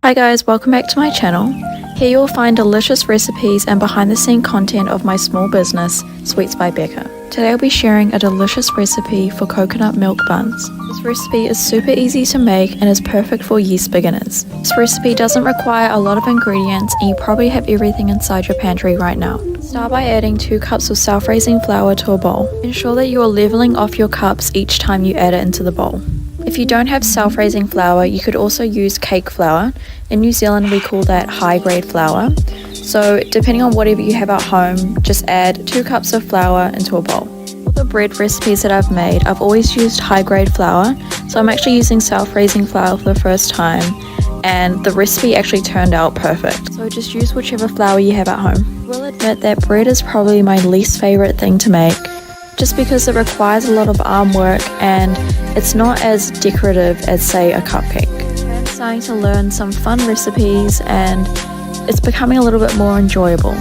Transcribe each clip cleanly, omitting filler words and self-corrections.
Hi guys, welcome back to my channel. Here you'll find delicious recipes and behind the scene content of my small business, Sweets by Becca. Today I'll be sharing a delicious recipe for coconut milk buns. This recipe is super easy to make and is perfect for yeast beginners. This recipe doesn't require a lot of ingredients and you probably have everything inside your pantry right now. Start by adding 2 cups of self-raising flour to a bowl. Ensure that you are leveling off your cups each time you add it into the bowl. If you don't have self-raising flour, you could also use cake flour. In New Zealand we call that high-grade flour. So depending on whatever you have at home, just add 2 cups of flour into a bowl. For the bread recipes that I've made, I've always used high-grade flour, so I'm actually using self-raising flour for the first time, and the recipe actually turned out perfect. So just use whichever flour you have at home. I will admit that bread is probably my least favorite thing to make, just because it requires a lot of arm work and it's not as decorative as, say, a cupcake. I'm starting to learn some fun recipes and it's becoming a little bit more enjoyable.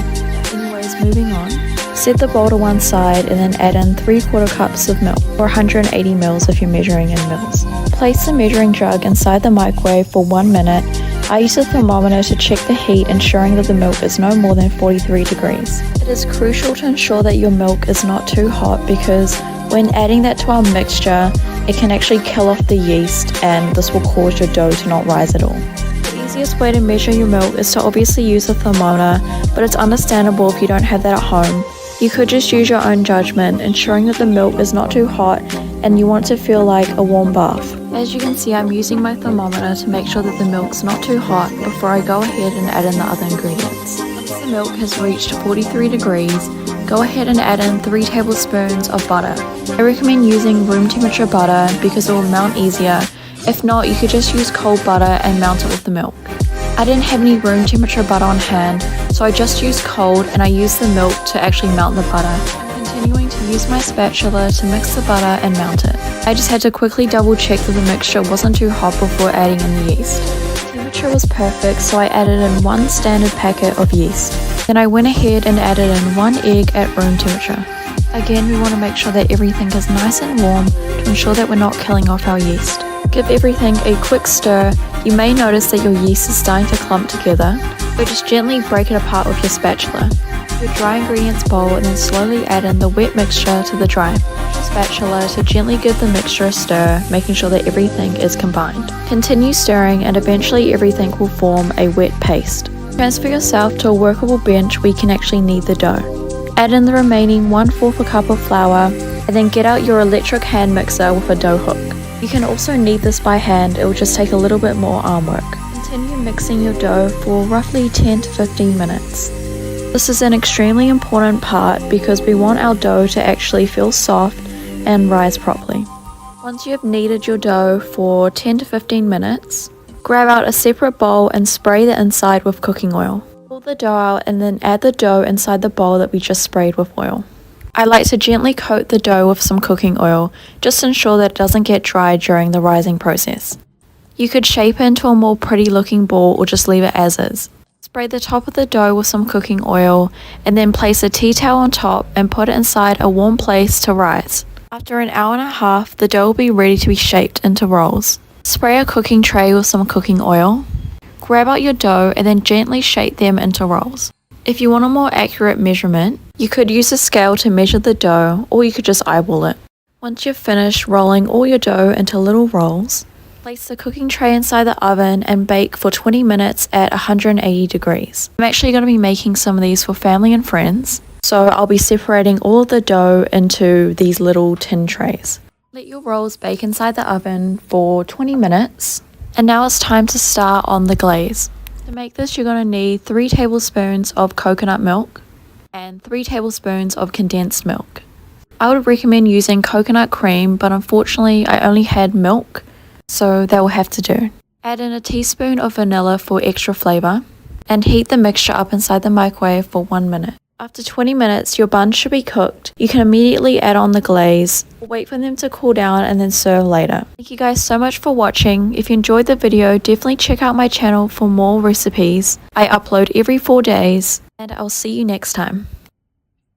Anyways, moving on. Set the bowl to one side and then add in 3/4 cups of milk, or 180 ml if you're measuring in mils. Place the measuring jug inside the microwave for 1 minute. I use a thermometer to check the heat, ensuring that the milk is no more than 43 degrees. It is crucial to ensure that your milk is not too hot because when adding that to our mixture, it can actually kill off the yeast and this will cause your dough to not rise at all. The easiest way to measure your milk is to obviously use a thermometer, but it's understandable if you don't have that at home. You could just use your own judgment, ensuring that the milk is not too hot and you want it to feel like a warm bath. As you can see, I'm using my thermometer to make sure that the milk's not too hot before I go ahead and add in the other ingredients. Once the milk has reached 43 degrees, go ahead and add in 3 tablespoons of butter. I recommend using room temperature butter because it will melt easier. If not, you could just use cold butter and melt it with the milk. I didn't have any room temperature butter on hand, so I just used cold and I used the milk to actually melt the butter. I'm continuing to use my spatula to mix the butter and melt it. I just had to quickly double check that the mixture wasn't too hot before adding in the yeast. The temperature was perfect, so I added in 1 standard packet of yeast. Then I went ahead and added in 1 egg at room temperature. Again, we want to make sure that everything is nice and warm to ensure that we're not killing off our yeast. Give everything a quick stir. You may notice that your yeast is starting to clump together, so just gently break it apart with your spatula. Your dry ingredients bowl and then slowly add in the wet mixture to the dry. Use your spatula to gently give the mixture a stir, making sure that everything is combined. Continue stirring and eventually everything will form a wet paste. Transfer yourself to a workable bench where you can actually knead the dough. Add in the remaining 1/4 cup of flour and then get out your electric hand mixer with a dough hook. You can also knead this by hand, it will just take a little bit more arm work. Continue mixing your dough for roughly 10 to 15 minutes. This is an extremely important part because we want our dough to actually feel soft and rise properly. Once you have kneaded your dough for 10 to 15 minutes, grab out a separate bowl and spray the inside with cooking oil. Pull the dough out and then add the dough inside the bowl that we just sprayed with oil. I like to gently coat the dough with some cooking oil, just to ensure that it doesn't get dry during the rising process. You could shape it into a more pretty looking ball or just leave it as is. Spray the top of the dough with some cooking oil and then place a tea towel on top and put it inside a warm place to rise. After an hour and a half, the dough will be ready to be shaped into rolls. Spray a cooking tray with some cooking oil. Grab out your dough and then gently shape them into rolls. If you want a more accurate measurement, you could use a scale to measure the dough or you could just eyeball it. Once you've finished rolling all your dough into little rolls, place the cooking tray inside the oven and bake for 20 minutes at 180 degrees. I'm actually going to be making some of these for family and friends, so I'll be separating all of the dough into these little tin trays. Let your rolls bake inside the oven for 20 minutes, and now it's time to start on the glaze. To make this, you're going to need 3 tablespoons of coconut milk and 3 tablespoons of condensed milk. I would recommend using coconut cream, but unfortunately I only had milk, so that will have to do. Add in a teaspoon of vanilla for extra flavor and heat the mixture up inside the microwave for 1 minute. After 20 minutes, your buns should be cooked. You can immediately add on the glaze, or wait for them to cool down and then serve later. Thank you guys so much for watching. If you enjoyed the video, definitely check out my channel for more recipes. I upload every 4 days, and I'll see you next time.